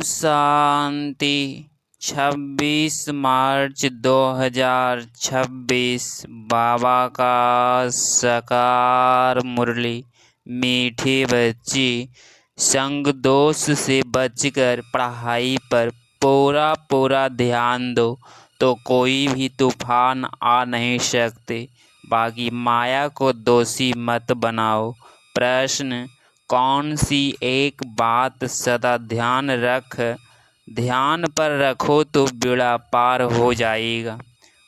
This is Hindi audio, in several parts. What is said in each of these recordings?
शांति। 26 मार्च 2026 बाबा का साकार मुरली। मीठे बच्चे, संग दोष से बचकर पढ़ाई पर पूरा ध्यान दो तो कोई भी तूफान आ नहीं सकते। बाकी माया को दोषी मत बनाओ। प्रश्न, कौन सी एक बात सदा ध्यान पर रखो तो बेड़ा पार हो जाएगा।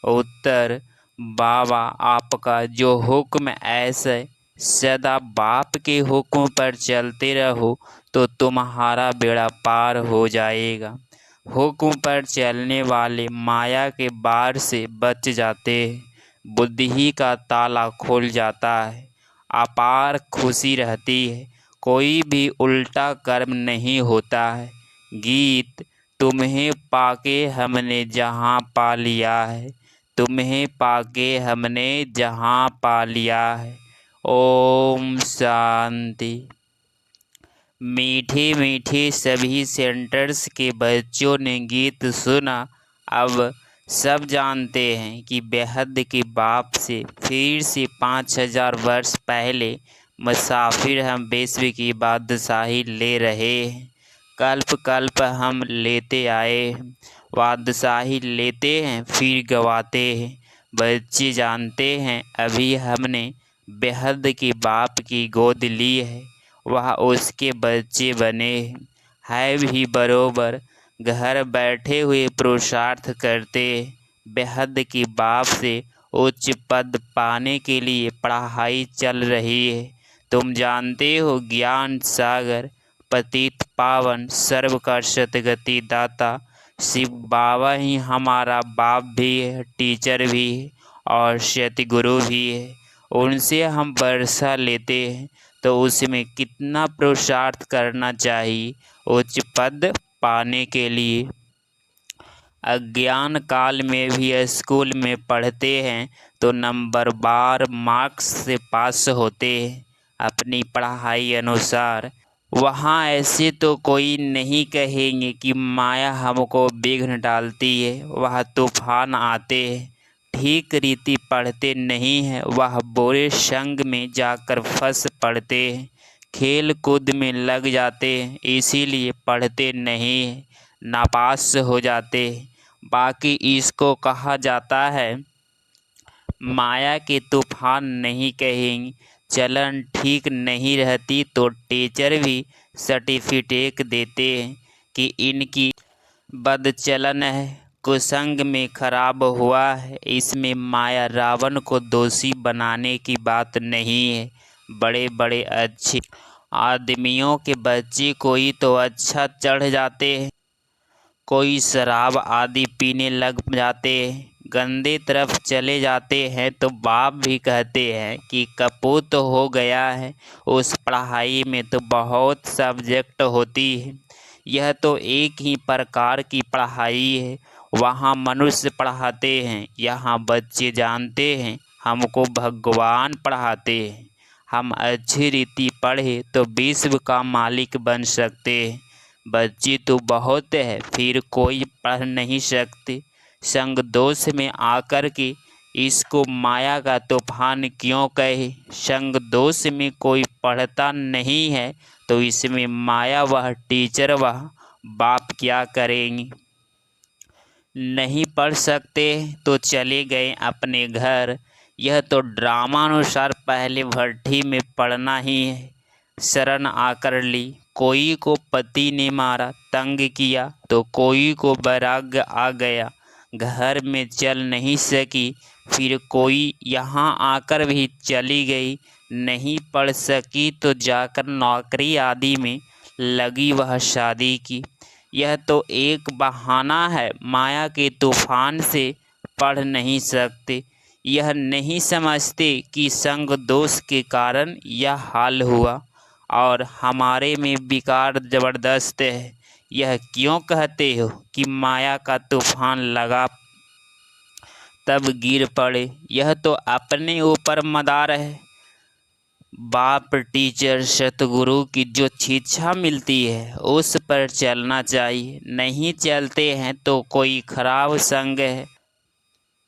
उत्तर, बाबा आपका जो हुक्म ऐसे सदा बाप के हुक्म पर चलते रहो तो तुम्हारा बेड़ा पार हो जाएगा। हुक्म पर चलने वाले माया के बार से बच जाते हैं, बुद्धि का ताला खुल जाता है, अपार खुशी रहती है, कोई भी उल्टा कर्म नहीं होता है। गीत, तुम्हें पाके हमने जहाँ पा लिया है, तुम्हें पाके हमने जहाँ पा लिया है। ओम शांति। मीठे मीठे सभी सेंटर्स के बच्चों ने गीत सुना। अब सब जानते हैं कि बेहद के बाप से फिर से 5000 वर्ष पहले मुसाफिर हम विश्व की बादशाही ले रहे हैं। कल्प कल्प हम लेते आए हैं, बादशाही लेते हैं फिर गवाते हैं। बच्चे जानते हैं अभी हमने बेहद के बाप की गोद ली है, वह उसके बच्चे बने हैं भी बरोबर। घर बैठे हुए पुरुषार्थ करते, बेहद की बाप से उच्च पद पाने के लिए पढ़ाई चल रही है। तुम जानते हो ज्ञान सागर पतित पावन सर्व का सतगति दाता शिव बाबा ही हमारा बाप भी है, टीचर भी है और सतगुरु भी है। उनसे हम वर्षा लेते हैं तो उसमें कितना पुरुषार्थ करना चाहिए उच्च पद पाने के लिए। अज्ञान काल में भी स्कूल में पढ़ते हैं तो नंबर बार मार्क्स से पास होते हैं अपनी पढ़ाई अनुसार। वहाँ ऐसे तो कोई नहीं कहेंगे कि माया हमको विघ्न डालती है, वह तूफान आते हैं। ठीक रीति पढ़ते नहीं हैं, वह बुरे संग में जाकर फंस पड़ते हैं, खेल कूद में लग जाते हैं, इसीलिए पढ़ते नहीं हैं, नापास हो जाते हैं। बाकी इसको कहा जाता है माया के तूफान नहीं कहेंगे। चलन ठीक नहीं रहती तो टीचर भी सर्टिफिकेट देते हैं कि इनकी बदचलन है, कुसंग में खराब हुआ है। इसमें माया रावण को दोषी बनाने की बात नहीं है। बड़े बड़े अच्छे आदमियों के बच्चे कोई तो अच्छा चढ़ जाते हैं, कोई शराब आदि पीने लग जाते हैं, गंदे तरफ चले जाते हैं तो बाप भी कहते हैं कि कपूत हो गया है। उस पढ़ाई में तो बहुत सब्जेक्ट होती है, यह तो एक ही प्रकार की पढ़ाई है। वहाँ मनुष्य पढ़ाते हैं, यहाँ बच्चे जानते हैं हमको भगवान पढ़ाते हैं। हम अच्छी रीति पढ़े तो विश्व का मालिक बन सकते हैं। बच्चे तो बहुत है फिर कोई पढ़ नहीं सकते। संग दोष में आकर के इसको माया का तूफान क्यों कहे। संग दोष में कोई पढ़ता नहीं है तो इसमें माया वह टीचर वह बाप क्या करेंगे। नहीं पढ़ सकते तो चले गए अपने घर। यह तो ड्रामानुसार पहले भट्ठी में पढ़ना ही है। शरण आकर ली, कोई को पति ने मारा तंग किया तो कोई को वैराग्य आ गया, घर में चल नहीं सकी फिर कोई यहाँ आकर भी चली गई। नहीं पढ़ सकी तो जाकर नौकरी आदि में लगी वह शादी की। यह तो एक बहाना है, माया के तूफान से पढ़ नहीं सकते। यह नहीं समझते कि संग दोष के कारण यह हाल हुआ और हमारे में विकार ज़बरदस्त है। यह क्यों कहते हो कि माया का तूफान लगा तब गिर पड़े। यह तो अपने ऊपर मदार है, बाप, टीचर, सतगुरु की जो शिक्षा मिलती है उस पर चलना चाहिए। नहीं चलते हैं तो कोई खराब संग है।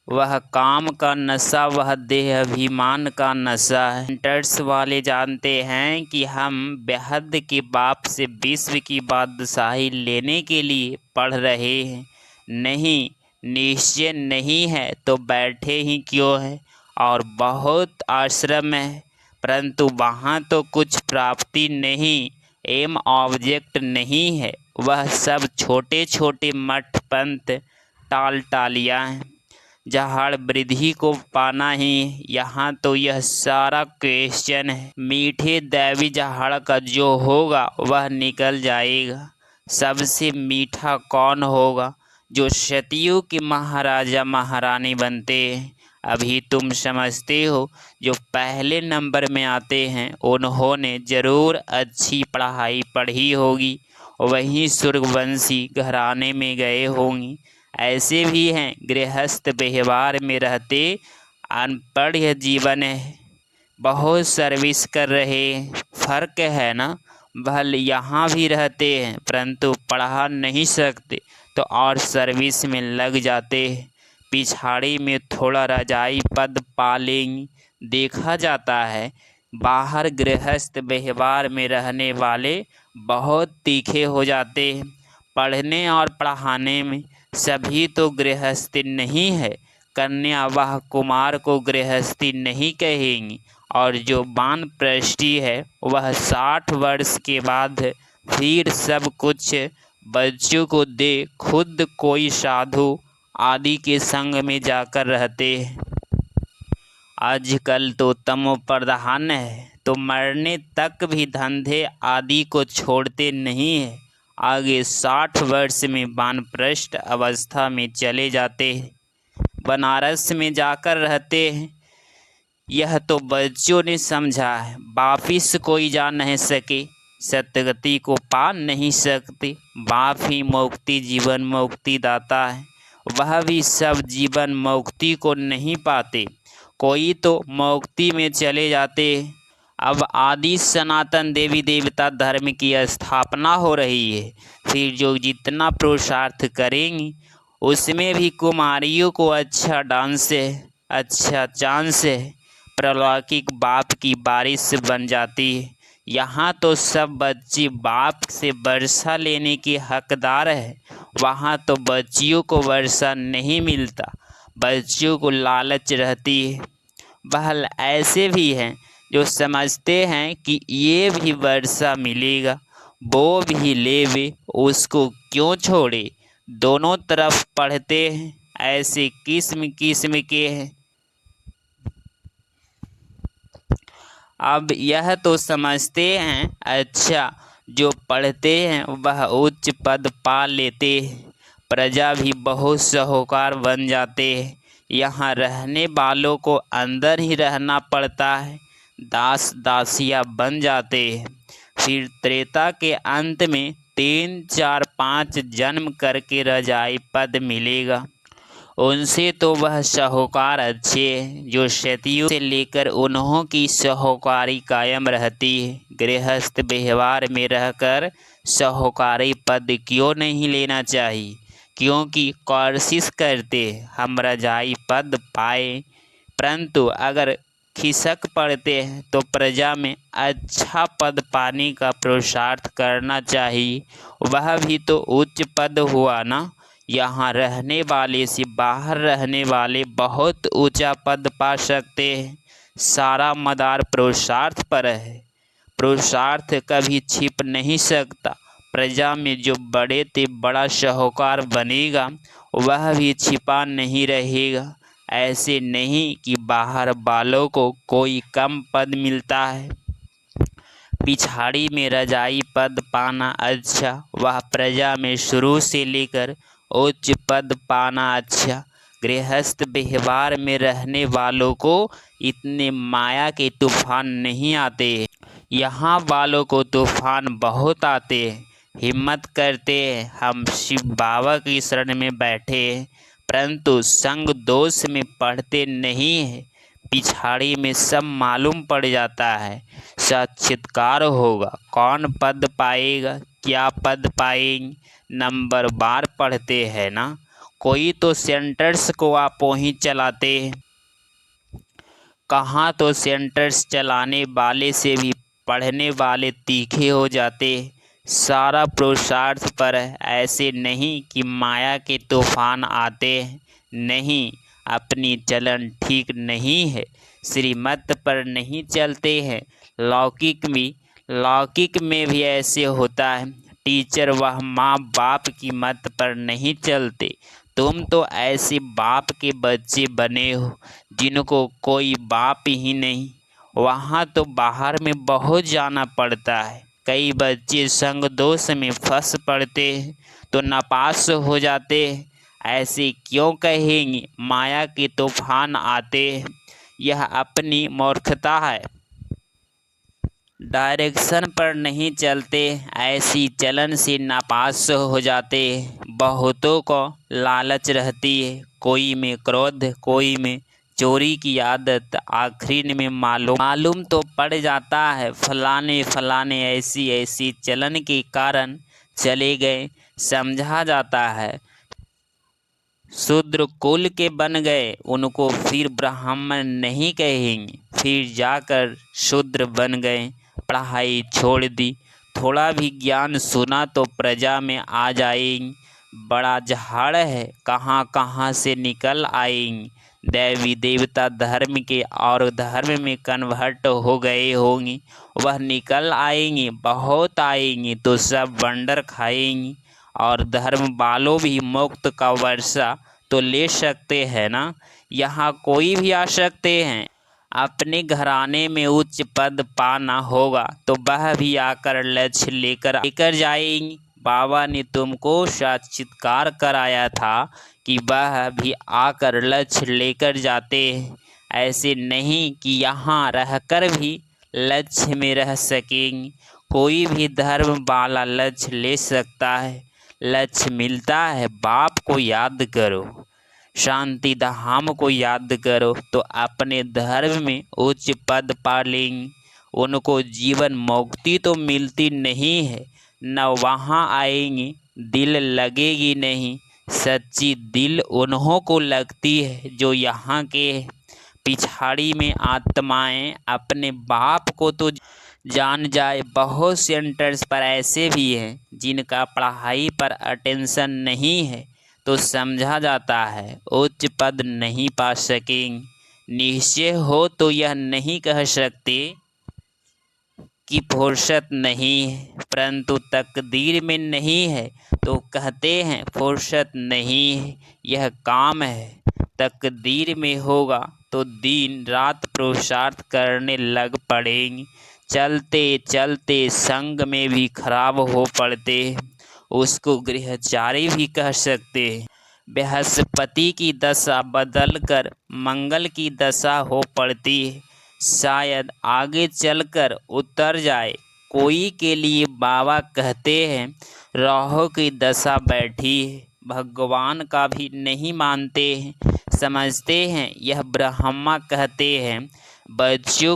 वह काम का नशा, वह देह अभिमान का नशा है। सेंटर्स वाले जानते हैं कि हम बेहद के बाप से विश्व की बादशाही लेने के लिए पढ़ रहे हैं। नहीं, निश्चय नहीं है तो बैठे ही क्यों है। और बहुत आश्रम है, परंतु वहाँ तो कुछ प्राप्ति नहीं, एम ऑब्जेक्ट नहीं है। वह सब छोटे छोटे मठ, पंथ, टाल टालियाँ हैं। जहाड़ वृद्धि को पाना ही यहाँ तो यह सारा क्वेश्चन है। मीठे दैवी जहाड़ का जो होगा वह निकल जाएगा। सबसे मीठा कौन होगा? जो सतियों के महाराजा महारानी बनते हैं। अभी तुम समझते हो जो पहले नंबर में आते हैं उन्होंने ज़रूर अच्छी पढ़ाई पढ़ी होगी, वहीं सूर्यवंशी घराने में गए होंगे। ऐसे भी हैं गृहस्थ व्यवहार में रहते अनपढ़ यह जीवन है, बहुत सर्विस कर रहे हैं। फर्क है ना। भल यहाँ भी रहते हैं परंतु पढ़ा नहीं सकते तो और सर्विस में लग जाते हैं। पिछाड़ी में थोड़ा रजाई पद पा लेंगे। देखा जाता है बाहर गृहस्थ व्यवहार में रहने वाले बहुत तीखे हो जाते हैं। पढ़ने और पढ़ाने में सभी तो गृहस्थी नहीं है। कन्या वह कुमार को गृहस्थी नहीं कहेंगी। और जो वानप्रस्थी है वह 60 वर्ष के बाद फिर सब कुछ बच्चों को दे, खुद कोई साधु आदि के संग में जाकर रहते हैं। आजकल तो तमो प्रधान है तो मरने तक भी धंधे आदि को छोड़ते नहीं है। आगे 60 वर्ष में वानप्रस्थ अवस्था में चले जाते हैं, बनारस में जाकर रहते हैं। यह तो बच्चों ने समझा है। वापिस कोई जा नहीं सके, सतगति को पा नहीं सकते। बाप ही मुक्ति, जीवन मुक्ति दाता है। वह भी सब जीवन मुक्ति को नहीं पाते, कोई तो मुक्ति में चले जाते। अब आदि सनातन देवी देवता धर्म की स्थापना हो रही है। फिर जो जितना पुरुषार्थ करेंगी उसमें भी कुमारियों को अच्छा डांस है, अच्छा चांस है। प्रलौकिक बाप की बारिश बन जाती है। यहाँ तो सब बच्चे बाप से वर्षा लेने के हकदार है। वहाँ तो बच्चियों को वर्षा नहीं मिलता, बच्चियों को लालच रहती है। बहल ऐसे भी हैं जो समझते हैं कि ये भी वर्षा मिलेगा, वो भी लेवे, उसको क्यों छोड़े। दोनों तरफ पढ़ते हैं। ऐसे किस्म किस्म के हैं। अब यह तो समझते हैं अच्छा जो पढ़ते हैं वह उच्च पद पा लेते हैं, प्रजा भी बहुत साहूकार बन जाते हैं। यहाँ रहने वालों को अंदर ही रहना पड़ता है, दास दासिया बन जाते हैं। फिर त्रेता के अंत में 3, 4, 5 जन्म करके रजाई पद मिलेगा। उनसे तो वह साहूकार अच्छे हैं जो सतियों से लेकर उन्हों की साहूकारी कायम रहती है। गृहस्थ व्यवहार में रहकर साहूकारी पद क्यों नहीं लेना चाहिए, क्योंकि कोशिश करते हम रजाई पद पाए, परंतु अगर खिसक पड़ते हैं तो प्रजा में अच्छा पद पाने का पुरुषार्थ करना चाहिए। वह भी तो उच्च पद हुआ ना। यहाँ रहने वाले से बाहर रहने वाले बहुत ऊंचा पद पा सकते हैं। सारा मदार पुरुषार्थ पर है। पुरुषार्थ कभी छिप नहीं सकता। प्रजा में जो बड़े ते बड़ा साहूकार बनेगा वह भी छिपा नहीं रहेगा। ऐसे नहीं कि बाहर वालों को कोई कम पद मिलता है। पिछाड़ी में रजाई पद पाना अच्छा, वह प्रजा में शुरू से लेकर उच्च पद पाना अच्छा। गृहस्थ व्यवहार में रहने वालों को इतने माया के तूफान नहीं आते। यहाँ वालों को तूफान बहुत आते हैं। हिम्मत करते हैं हम शिव बाबा की शरण में बैठे हैं, परंतु संग दोष में पढ़ते नहीं हैं। पिछाड़ी में सब मालूम पड़ जाता है। साक्षात्कार होगा, कौन पद पाएगा, क्या पद पाएंगे, नंबर बार पढ़ते हैं ना। कोई तो सेंटर्स को आप वहीं चलाते हैं, कहाँ तो सेंटर्स चलाने वाले से भी पढ़ने वाले तीखे हो जाते। सारा पुरुषार्थ पर ऐसे नहीं कि माया के तूफान आते हैं, नहीं, अपनी चलन ठीक नहीं है, श्रीमत पर नहीं चलते हैं। लौकिक में भी ऐसे होता है, टीचर वह माँ बाप की मत पर नहीं चलते। तुम तो ऐसे बाप के बच्चे बने हो जिनको कोई बाप ही नहीं। वहाँ तो बाहर में बहुत जाना पड़ता है। कई बच्चे संग दोष में फंस पड़ते हैं तो नापास हो जाते हैं। ऐसे क्यों कहेंगे माया के तूफान आते हैं, यह अपनी मूर्खता है। डायरेक्शन पर नहीं चलते, ऐसी चलन से नापास हो जाते। बहुतों को लालच रहती है, कोई में क्रोध, कोई में चोरी की आदत, आखिरी में मालूम तो पड़ जाता है फलाने ऐसी चलन के कारण चले गए, समझा जाता है। शूद्र कुल के बन गए, उनको फिर ब्राह्मण नहीं कहेंगे, फिर जाकर शूद्र बन गए, पढ़ाई छोड़ दी, थोड़ा भी ज्ञान सुना तो प्रजा में आ जाएंगे। बड़ा झाड़ है, कहाँ कहाँ से निकल आएंगे। देवी देवता धर्म के और धर्म में कन्वर्ट हो गए होंगे, वह निकल आएंगे, बहुत आएंगे तो सब वंडर खाएंगे। और धर्म वालों भी मुक्त का वर्षा तो ले सकते हैं ना, यहाँ कोई भी आ सकते हैं। अपने घराने में उच्च पद पाना होगा तो वह भी आकर लक्ष्य लेकर जाएंगे। बाबा ने तुमको साक्षात्कार कराया था कि वह भी आकर लक्ष्य लेकर जाते हैं। ऐसे नहीं कि यहाँ रहकर भी लक्ष्य में रह सकेंगे। कोई भी धर्म वाला लक्ष्य ले सकता है। लक्ष्य मिलता है, बाप को याद करो, शांति धाम को याद करो तो अपने धर्म में उच्च पद पा लेंगे। उनको जीवन मुक्ति तो मिलती नहीं है, न वहाँ आएंगे, दिल लगेगी नहीं। सच्ची दिल उन्हों को लगती है जो यहाँ के पिछाड़ी में आत्माएं अपने बाप को तो जान जाए। बहुत सेंटर्स पर ऐसे भी हैं जिनका पढ़ाई पर अटेंशन नहीं है तो समझा जाता है उच्च पद नहीं पा सकेंगे। निश्चय हो तो यह नहीं कह सकते कि फुर्सत नहीं है, परंतु तकदीर में नहीं है तो कहते हैं फुर्सत नहीं है, यह काम है। तकदीर में होगा तो दिन रात पुरुषार्थ करने लग पड़ेंगे। चलते चलते संग में भी खराब हो पड़ते, उसको गृहचारी भी कह सकते हैं। बृहस्पति की दशा बदल कर मंगल की दशा हो पड़ती है, शायद आगे चलकर उतर जाए। कोई के लिए बाबा कहते हैं राहु की दशा बैठी है, भगवान का भी नहीं मानते हैं, समझते हैं यह ब्रह्मा कहते हैं। बच्चों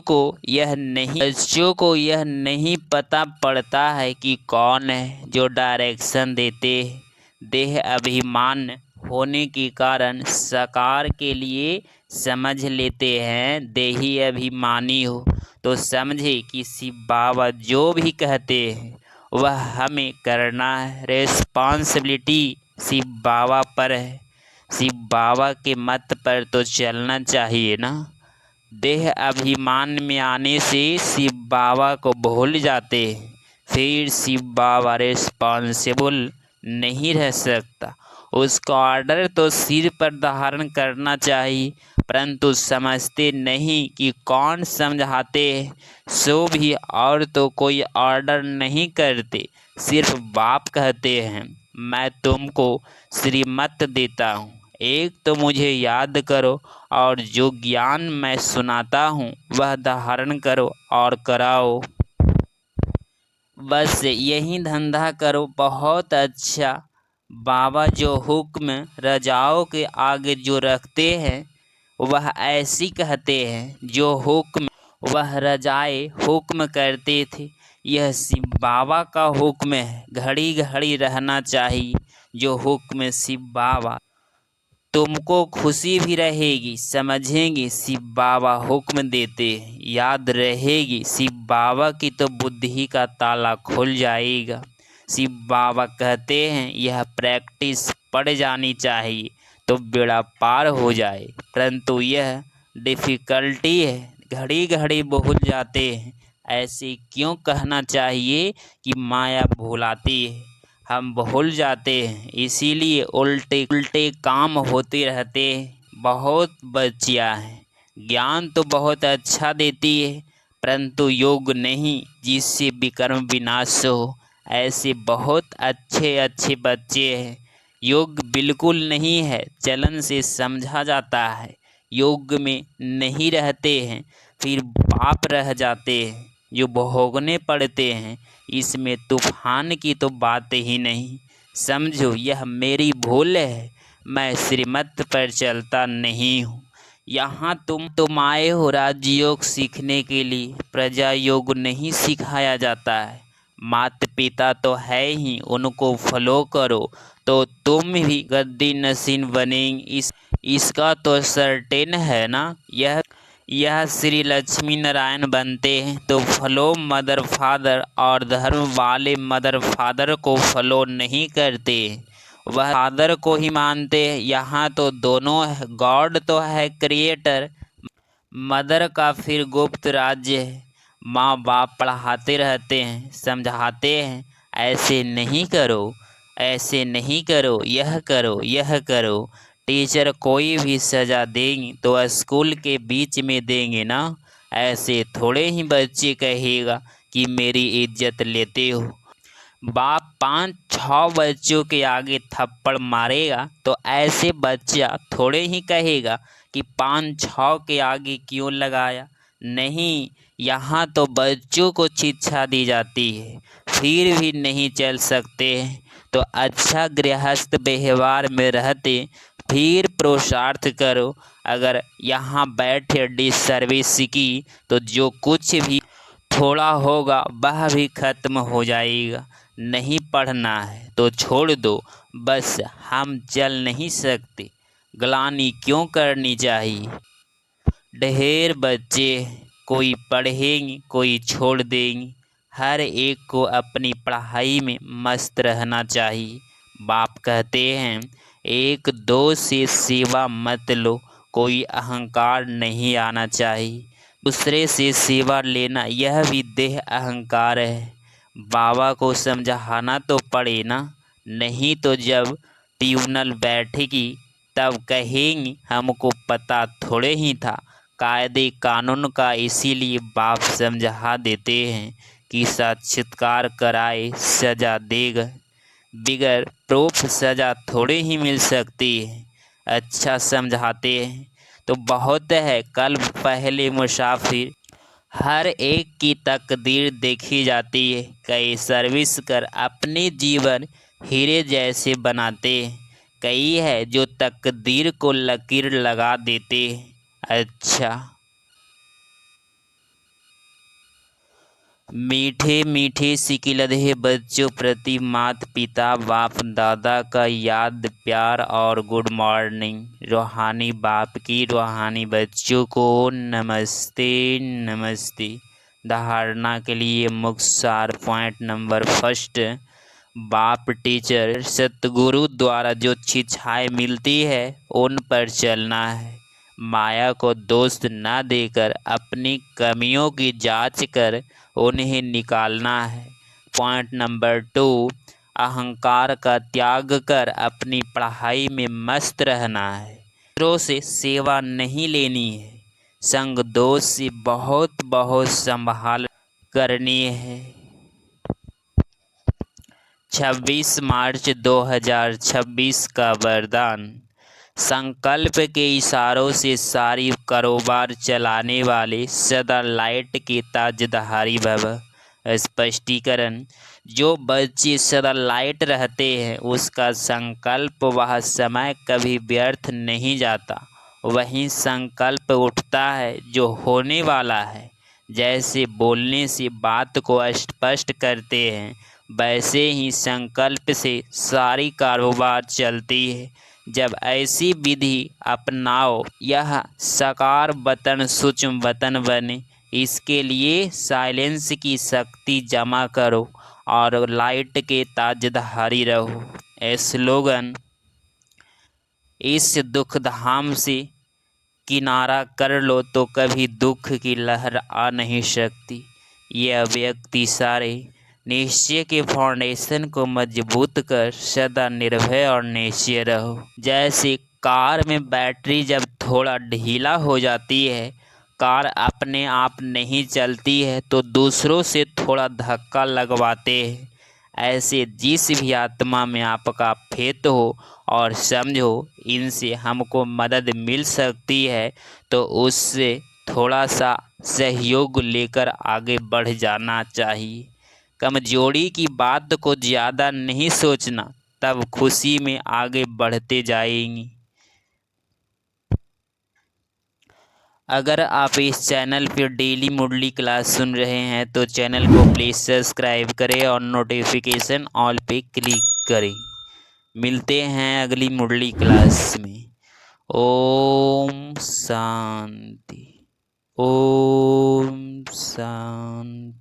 को यह नहीं पता पड़ता है कि कौन है जो डायरेक्शन देते हैं। देह अभिमान होने के कारण साकार के लिए समझ लेते हैं देही अभिमानी हो तो समझे कि शिव बाबा जो भी कहते हैं वह हमें करना है। रिस्पॉन्सिबिलिटी शिव बाबा पर है, शिव बाबा के मत पर तो चलना चाहिए ना। देह अभिमान में आने से शिव बाबा को भूल जाते हैं, फिर शिव बाबा रिस्पॉन्सिबल नहीं रह सकता। उसका ऑर्डर तो सिर पर धारण करना चाहिए, परंतु समझते नहीं कि कौन समझाते हैं। सो भी और तो कोई ऑर्डर नहीं करते, सिर्फ बाप कहते हैं मैं तुमको श्रीमत देता हूँ, एक तो मुझे याद करो और जो ज्ञान मैं सुनाता हूँ वह धारण करो और कराओ। बस यही धंधा करो, बहुत अच्छा। बाबा जो हुक्म रजाओं के आगे जो रखते हैं वह ऐसी कहते हैं जो हुक्म वह रजाए हुक्म करते थे। यह शिव बाबा का हुक्म है, घड़ी घड़ी रहना चाहिए जो हुक्म शिव बाबा। तुमको खुशी भी रहेगी, समझेंगे शिव बाबा हुक्म देते हैं, याद रहेगी शिव बाबा की तो बुद्धि का ताला खुल जाएगा। शिव बाबा कहते हैं यह प्रैक्टिस पड़ जानी चाहिए तो बेड़ा पार हो जाए, परंतु यह डिफ़िकल्टी है, घड़ी घड़ी भूल जाते हैं। ऐसे क्यों कहना चाहिए कि माया भुलाती है, हम भूल जाते हैं, इसीलिए उल्टे उल्टे काम होते रहते हैं। बहुत बच्चियाँ हैं, ज्ञान तो बहुत अच्छा देती है, परंतु योग नहीं जिससे विकर्म विनाश हो। ऐसे बहुत अच्छे अच्छे बच्चे हैं, योग बिल्कुल नहीं है, चलन से समझा जाता है, योग में नहीं रहते हैं, फिर पाप रह जाते हैं जो भोगने पड़ते हैं। इसमें तूफान की तो बात ही नहीं। समझो यह मेरी भूल है, मैं श्रीमत पर चलता नहीं हूँ। यहाँ तुम आए हो राजयोग सीखने के लिए, प्रजा योग नहीं सिखाया जाता है। माता पिता तो है ही, उनको फॉलो करो तो तुम भी गद्दी नसीन बनेंगे, इसका तो सर्टेन है ना। यह श्री लक्ष्मी नारायण बनते हैं तो फॉलो मदर फादर, और धर्म वाले मदर फादर को फॉलो नहीं करते, वह फादर को ही मानते हैं। यहाँ तो दोनों है, गॉड तो है क्रिएटर, मदर का फिर गुप्त राज्य है। माँ बाप पढ़ाते रहते हैं, समझाते हैं, ऐसे नहीं करो, ऐसे नहीं करो, यह करो, यह करो। टीचर कोई भी सज़ा देंगे तो स्कूल के बीच में देंगे ना, ऐसे थोड़े ही बच्चे कहेगा कि मेरी इज्जत लेते हो। बाप 5-6 बच्चों के आगे थप्पड़ मारेगा तो ऐसे बच्चा थोड़े ही कहेगा कि 5-6 के आगे क्यों लगाया। नहीं, यहाँ तो बच्चों को शिक्षा दी जाती है, फिर भी नहीं चल सकते हैं तो अच्छा गृहस्थ व्यवहार में रहते फिर पुरुषार्थ करो। अगर यहाँ बैठे डिसर्विस की तो जो कुछ भी थोड़ा होगा वह भी खत्म हो जाएगा। नहीं पढ़ना है तो छोड़ दो, बस हम चल नहीं सकते, ग्लानि क्यों करनी चाहिए। ढेर बच्चे, कोई पढ़ेंगे कोई छोड़ देंगे, हर एक को अपनी पढ़ाई में मस्त रहना चाहिए। बाप कहते हैं 1-2 से सेवा मत लो, कोई अहंकार नहीं आना चाहिए। दूसरे से सेवा लेना यह भी देह अहंकार है। बाबा को समझाना तो पड़े ना, नहीं तो जब ट्रिब्यूनल बैठेगी तब कहेंगे हमको पता थोड़े ही था। कायदे कानून का इसीलिए बाप समझा देते हैं कि साक्षात्कार कराए सज़ा देगा, बिगर प्रूफ सज़ा थोड़े ही मिल सकती है। अच्छा समझाते हैं तो बहुत है। कल पहले मुसाफिर, हर एक की तकदीर देखी जाती है, कई सर्विस कर अपने जीवन हीरे जैसे बनाते हैं, कई है जो तकदीर को लकीर लगा देते हैं। अच्छा, मीठे मीठे सिकिलधे बच्चों प्रति माता पिता बाप दादा का याद प्यार और गुड मॉर्निंग। रूहानी बाप की रूहानी बच्चों को नमस्ते नमस्ते। धारणा के लिए मुख्य सार पॉइंट नंबर 1, बाप टीचर सतगुरु द्वारा जो शिक्षाएँ मिलती है उन पर चलना है। माया को दोष न देकर अपनी कमियों की जांच कर उन्हें निकालना है। पॉइंट नंबर 2, अहंकार का त्याग कर अपनी पढ़ाई में मस्त रहना है। दूसरों से सेवा नहीं लेनी है, संग दोष से बहुत बहुत संभाल करनी है। 26 मार्च 2026 का वरदान। संकल्प के इशारों से सारी कारोबार चलाने वाले सदा लाइट के ताजधारी भव। स्पष्टीकरण, जो बच्चे सदा लाइट रहते हैं उसका संकल्प वह समय कभी व्यर्थ नहीं जाता, वही संकल्प उठता है जो होने वाला है। जैसे बोलने से बात को स्पष्ट करते हैं, वैसे ही संकल्प से सारी कारोबार चलती है। जब ऐसी विधि अपनाओ, यह साकार वतन सूक्ष्म वतन बने। इसके लिए साइलेंस की शक्ति जमा करो और लाइट के ताजधारी रहो। स्लोगन: इस दुख धाम से किनारा कर लो तो कभी दुख की लहर आ नहीं सकती। यह व्यक्ति सारे निश्चय के फाउंडेशन को मजबूत कर सदा निर्भय और निश्चय रहो। जैसे कार में बैटरी जब थोड़ा ढीला हो जाती है, कार अपने आप नहीं चलती है तो दूसरों से थोड़ा धक्का लगवाते हैं। ऐसे जिस भी आत्मा में आपका फेथ हो और समझो इनसे हमको मदद मिल सकती है, तो उससे थोड़ा सा सहयोग लेकर आगे बढ़ जाना चाहिए। कमजोरी की बात को ज़्यादा नहीं सोचना, तब खुशी में आगे बढ़ते जाएंगी। अगर आप इस चैनल पर डेली मुरली क्लास सुन रहे हैं तो चैनल को प्लीज़ सब्सक्राइब करें और नोटिफिकेशन ऑल पे क्लिक करें। मिलते हैं अगली मुरली क्लास में। ओम शांति। ओम शांति।